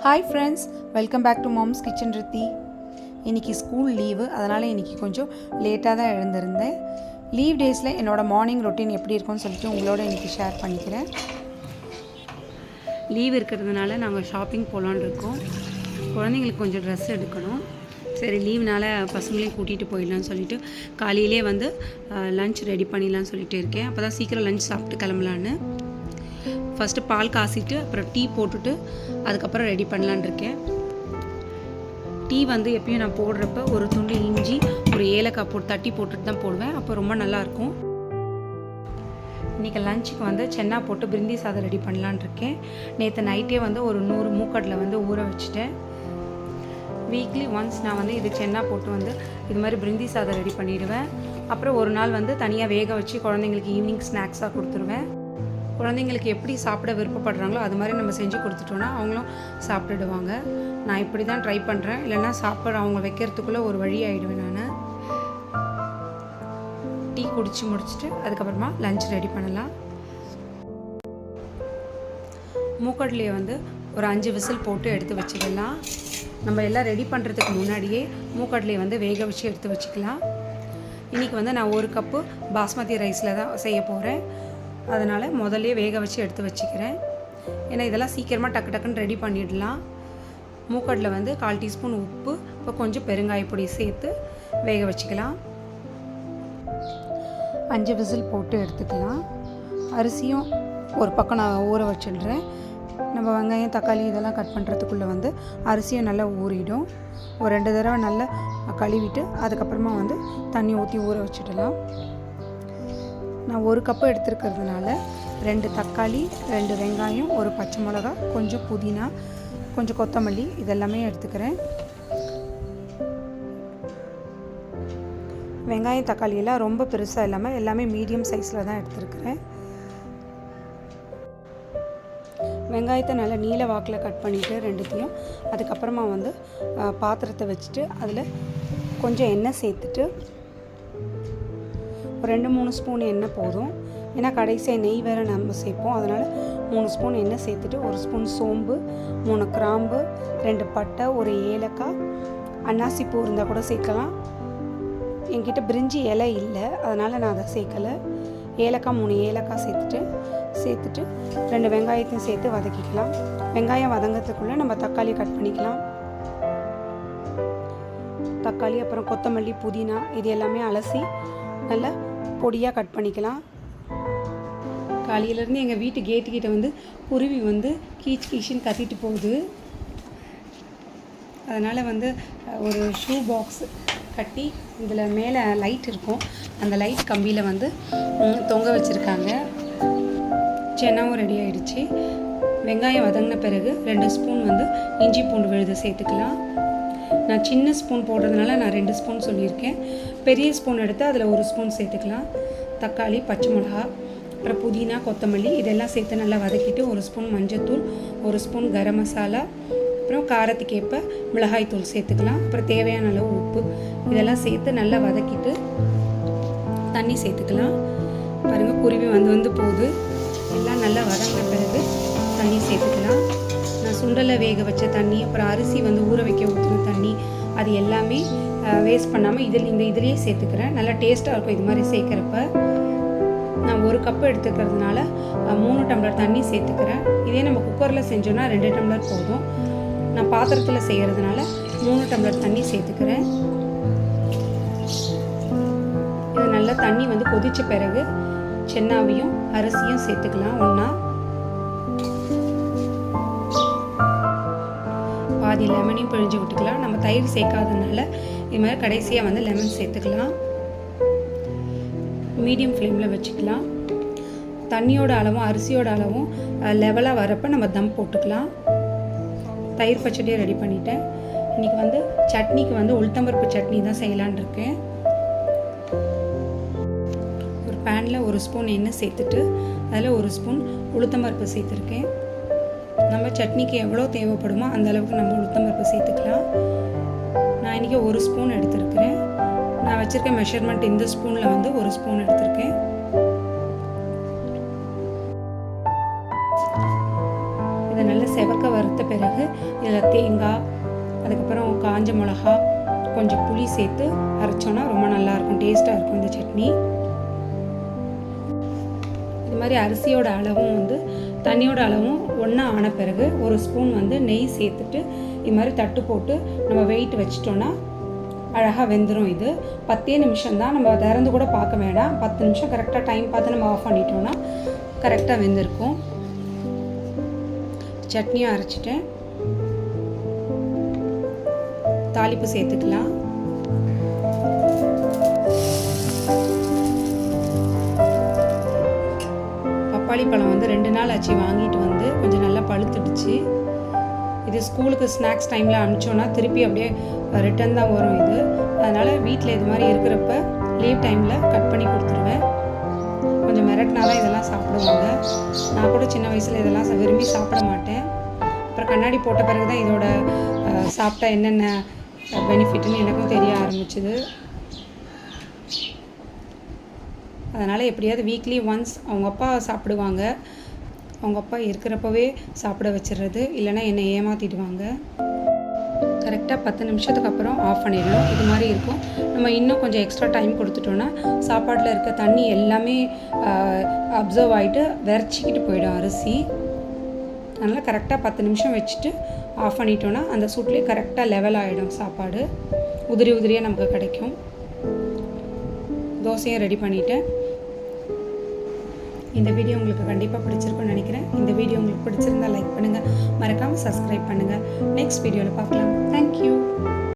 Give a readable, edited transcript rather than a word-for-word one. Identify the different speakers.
Speaker 1: Hi friends, welcome back to mom's kitchen Rithi. இன்றைக்கி school leave, அதனால் இன்றைக்கி கொஞ்சம் லேட்டாக தான் எழுந்திருந்தேன். லீவ் டேஸில் என்னோடய மார்னிங் ரொட்டீன் எப்படி இருக்கும்னு சொல்லிட்டு உங்களோட இன்றைக்கி ஷேர் பண்ணிக்கிறேன். லீவ் இருக்கிறதுனால நாங்கள் ஷாப்பிங் போகலான்னு இருக்கோம். குழந்தைங்களுக்கு கொஞ்சம் ட்ரெஸ் எடுக்கணும். சரி, லீவ்னால் பசங்களையும் கூட்டிகிட்டு போயிடலான்னு சொல்லிவிட்டு காலையிலே வந்து லன்ச் ரெடி பண்ணிடலான்னு சொல்லிட்டு இருக்கேன். அப்போ தான் சீக்கிரம் லன்ச் சாப்பிட்டு கிளம்பலான்னு. ஃபஸ்ட்டு பால் காசிட்டு அப்புறம் டீ போட்டுட்டு அதுக்கப்புறம் ரெடி பண்ணலான் இருக்கேன். டீ வந்து எப்பயும் நான் போடுறப்ப ஒரு துண்டு இஞ்சி ஒரு ஏலக்காய் போட்டு தட்டி போட்டுட்டு தான் போடுவேன். அப்போ ரொம்ப நல்லாயிருக்கும். இன்றைக்கி லஞ்சுக்கு வந்து சென்னா போட்டு பிரிந்தி சாதம் ரெடி பண்ணலான் இருக்கேன். நேற்று நைட்டே வந்து ஒரு 100 மூக்கடலை வந்து ஊற வச்சுட்டேன். வீக்லி ஒன்ஸ் நான் வந்து இது சென்னா போட்டு வந்து இது மாதிரி பிரிந்தி சாதம் ரெடி பண்ணிவிடுவேன். அப்புறம் ஒரு நாள் வந்து தனியாக வேக வச்சு குழந்தைங்களுக்கு ஈவினிங் ஸ்நாக்ஸாக கொடுத்துருவேன். குழந்தைங்களுக்கு எப்படி சாப்பிட விருப்பப்படுறாங்களோ அது மாதிரி நம்ம செஞ்சு கொடுத்துட்டோன்னா அவங்களும் சாப்பிட்டுடுவாங்க. நான் இப்படி தான் ட்ரை பண்ணுறேன். இல்லைன்னா சாப்பிட அவங்க வைக்கிறதுக்குள்ளே ஒரு வழி ஆகிடுவேன். நான் டீ குடித்து முடிச்சுட்டு அதுக்கப்புறமா லஞ்ச் ரெடி பண்ணலாம். மூக்கடலையை வந்து ஒரு 5 விசில் போட்டு எடுத்து வச்சுக்கலாம். நம்ம எல்லாம் ரெடி பண்ணுறதுக்கு முன்னாடியே மூக்கடலையை வந்து வேக வச்சு எடுத்து வச்சுக்கலாம். இன்றைக்கி வந்து நான் 1 கப்பு பாஸ்மதி ரைஸில் தான் செய்ய போகிறேன். அதனால் முதல்ல வேக வச்சு எடுத்து வச்சுக்கிறேன். ஏன்னா இதெல்லாம் சீக்கிரமாக டக்குன்னு ரெடி பண்ணிடலாம். மூக்கடலை வந்து 1/4 டீஸ்பூன் உப்பு, இப்போ கொஞ்சம் பெருங்காயப்பொடி சேர்த்து வேக வச்சுக்கலாம். 5 விசில் போட்டு எடுத்துக்கலாம். அரிசியும் ஒரு பக்கம் நான் ஊற வச்சிடுறேன். நம்ம வெங்காயம் தக்காளி இதெல்லாம் கட் பண்ணுறதுக்குள்ளே வந்து அரிசியும் நல்லா ஊறிடும். ஒரு 2 தடவை நல்லா கழுவிட்டு அதுக்கப்புறமா வந்து தண்ணி ஊற்றி ஊற வச்சிடலாம். நான் 1 கப்பு எடுத்துருக்கிறதுனால 2 தக்காளி, 2 வெங்காயம், ஒரு பச்சை மிளகா, கொஞ்சம் புதினா, கொஞ்சம் கொத்தமல்லி இதெல்லாமே எடுத்துக்கிறேன். வெங்காயம் தக்காளி எல்லாம் ரொம்ப பெருசாக இல்லாமல் எல்லாமே மீடியம் சைஸில் தான் எடுத்துருக்கிறேன். வெங்காயத்தை நல்லா நீல வாக்கில் கட் பண்ணிவிட்டு ரெண்டுத்தையும் அதுக்கப்புறமா வந்து பாத்திரத்தை வச்சுட்டு அதில் கொஞ்சம் எண்ணெய் சேர்த்துட்டு ஒரு 2-3 ஸ்பூன் எண்ணெய் போதும். ஏன்னா கடைசியாக நெய் வேறு நம்ம சேர்ப்போம். அதனால் 3 ஸ்பூன் எண்ணெய் சேர்த்துட்டு 1 ஸ்பூன் சோம்பு, 3 கிராம்பு, 2 பட்டை, ஒரு ஏலக்காய், அன்னாசி பூ இருந்தால் கூட சேர்க்கலாம். என்கிட்ட பிரிஞ்சி இலை இல்லை, அதனால் நான் அதை சேர்க்கலை. ஏலக்காய் 3 ஏலக்காய் சேர்த்துட்டு 2 வெங்காயத்தையும் சேர்த்து வதக்கிக்கலாம். வெங்காயம் வதங்கிறதுக்குள்ளே நம்ம தக்காளி கட் பண்ணிக்கலாம். தக்காளி அப்புறம் கொத்தமல்லி, புதினா இது எல்லாமே அலசி நல்லா பொடியாக கட் பண்ணிக்கலாம். காலையிலேருந்து எங்கள் வீட்டு கேட்டுக்கிட்ட வந்து குருவி வந்து கீச்சின்னு கத்திட்டு போகுது. அதனால் வந்து ஒரு ஷூ பாக்ஸ் கட்டி இதில் மேலே லைட் இருக்கும். அந்த லைட் கம்பியில் வந்து தொங்க வச்சுருக்காங்க. சென்னாவும் ரெடி ஆகிடுச்சு. வெங்காயம் வதங்கின பிறகு 2 ஸ்பூன் வந்து இஞ்சி பூண்டு விழுது சேர்த்துக்கலாம். நான் சின்ன ஸ்பூன் போடுறதுனால நான் 2 ஸ்பூன் சொல்லியிருக்கேன். பெரிய ஸ்பூன் எடுத்து அதில் 1 ஸ்பூன் சேர்த்துக்கலாம். தக்காளி, பச்சை மிளகா, அப்புறம் புதினா, கொத்தமல்லி இதெல்லாம் சேர்த்து நல்லா வதக்கிட்டு 1 ஸ்பூன் மஞ்சள்தூள், 1 ஸ்பூன் கரம் மசாலா, அப்புறம் காரத்துக்கு ஏற்ப மிளகாய்த்தூள் சேர்த்துக்கலாம். அப்புறம் தேவையான அளவு உப்பு இதெல்லாம் சேர்த்து நல்லா வதக்கிட்டு தண்ணி சேர்த்துக்கலாம். பாருங்கள், குருவி வந்து போகுது. எல்லாம் நல்லா வதங்கின பிறகு தண்ணி சேர்த்துக்கலாம். நான் சுண்டலை வேக வச்ச தண்ணி, அப்புறம் அரிசி வந்து ஊற வைக்க ஊற்றுன தண்ணி அது எல்லாமே வேஸ்ட் பண்ணாமல் இதுலேயே சேர்த்துக்கிறேன். நல்லா டேஸ்ட்டாக இருக்கும் இது மாதிரி சேர்க்குறப்ப. நான் 1 கப்பு எடுத்துக்கிறதுனால 3 டம்ளர் தண்ணி சேர்த்துக்கிறேன். இதே நம்ம குக்கரில் செஞ்சோன்னா 2 டம்ளர் போதும். நான் பாத்திரத்தில் செய்கிறதுனால 3 டம்ளர் தண்ணி சேர்த்துக்கிறேன். இது நல்லா தண்ணி வந்து கொதித்த பிறகு சென்னாவையும் அரிசியும் சேர்த்துக்கலாம். ஒன்றா பாதி லெமனையும் பிழிஞ்சு விட்டுக்கலாம். நம்ம தயிர் சேர்க்காதனால இது மாதிரி கடைசியாக வந்து லெமன் சேர்த்துக்கலாம். மீடியம் ஃப்ளேமில் வச்சுக்கலாம். தண்ணியோட அளவும் அரிசியோட அளவும் லெவலாக வரப்போ நம்ம தம் போட்டுக்கலாம். தயிர் பச்சடியை ரெடி பண்ணிட்டேன். இன்றைக்கி வந்து சட்னிக்கு வந்து உளுத்தம்பருப்பு சட்னி தான் செய்யலான் இருக்கேன். ஒரு பேனில் 1 ஸ்பூன் எண்ணெய் சேர்த்துட்டு அதில் 1 ஸ்பூன் உளுத்தம்பருப்பு சேர்த்துருக்கேன். நம்ம சட்னிக்கு எவ்வளோ தேவைப்படுமோ அந்த அளவுக்கு நம்ம உளுத்தம்பருப்பு சேர்த்துக்கலாம். நான் இன்றைக்கி 1 ஸ்பூன் எடுத்துருக்கிறேன். நான் வச்சுருக்க மெஷர்மெண்ட் இந்த ஸ்பூனில் வந்து 1 ஸ்பூன் எடுத்திருக்கேன். இதை அதை நல்லா செவக்க வறுத்த பிறகு இதில் தேங்காய், அதுக்கப்புறம் காஞ்ச மிளகா, கொஞ்சம் புளி சேர்த்து அரைச்சோன்னா ரொம்ப நல்லாயிருக்கும், டேஸ்ட்டாக இருக்கும் இந்த சட்னி. இது மாதிரி அரிசியோட அளவும் வந்து தண்ணியோட அளவும் ஒன்றா ஆன பிறகு ஒரு ஸ்பூன் வந்து நெய் சேர்த்துட்டு இது மாதிரி தட்டு போட்டு நம்ம வெயிட் வச்சிட்டோன்னா அழகாக வெந்துடும். இது 10 நிமிஷம் தான், நம்ம திறந்து கூட பார்க்க வேண்டாம். 10 நிமிஷம் கரெக்டாக டைம் பார்த்து நம்ம ஆஃப் பண்ணிட்டோன்னா கரெக்டாக வெந்திருக்கும். சட்னியும் அரைச்சிட்டேன். தாளிப்பு சேர்த்துக்கலாம். பப்பாளி பழம் வந்து 2 நாள் ஆச்சு வாங்கிட்டு வந்து, கொஞ்சம் நல்லா பழுத்துடுச்சு. இது ஸ்கூலுக்கு ஸ்நாக்ஸ் டைமில் அனுப்பிச்சோன்னா திருப்பி அப்படியே ரிட்டன் தான் வரும் இது. அதனால் வீட்டில் இது மாதிரி இருக்கிறப்ப லீவ் டைமில் கட் பண்ணி கொடுத்துருவேன். கொஞ்சம் மிரட்டினா தான் இதெல்லாம் சாப்பிடுவாங்க. நான் கூட சின்ன வயசில் இதெல்லாம் விரும்பி சாப்பிட மாட்டேன். அப்புறம் கண்ணாடி போட்ட பிறகு தான் இதோட சாப்பிட்டா என்னென்ன பெனிஃபிட்னு எனக்கும் தெரிய ஆரம்பிச்சுது. அதனால் எப்படியாவது வீக்லி ஒன்ஸ் அவங்க அப்பா சாப்பிடுவாங்க. அவங்க அப்பா இருக்கிறப்பவே சாப்பிட வச்சிடுறது, இல்லைனா என்னை ஏமாற்றிடுவாங்க. கரெக்டாக 10 நிமிஷத்துக்கு அப்புறம் ஆஃப் பண்ணிடணும். இது மாதிரி இருக்கும். நம்ம இன்னும் கொஞ்சம் எக்ஸ்ட்ரா டைம் கொடுத்துட்டோன்னா சாப்பாட்டில் இருக்க தண்ணி எல்லாமே அப்சர்வ் ஆகிட்டு விரைச்சிக்கிட்டு போயிடும் அரிசி. அதனால் கரெக்டாக 10 நிமிஷம் வச்சுட்டு ஆஃப் பண்ணிட்டோன்னா அந்த சூட்லேயே கரெக்டாக லெவல் ஆகிடும் சாப்பாடு. உதிரி உதிரியாக நமக்கு கிடைக்கும். தோசையும் ரெடி பண்ணிவிட்டேன். இந்த வீடியோ உங்களுக்கு கண்டிப்பாக பிடிச்சிருக்குன்னு நினைக்கிறேன். இந்த வீடியோ உங்களுக்கு பிடிச்சிருந்தால் லைக் பண்ணுங்கள், மறக்காமல் சப்ஸ்கிரைப் பண்ணுங்கள். நெக்ஸ்ட் வீடியோவில் பார்க்கலாம். தேங்க்யூ.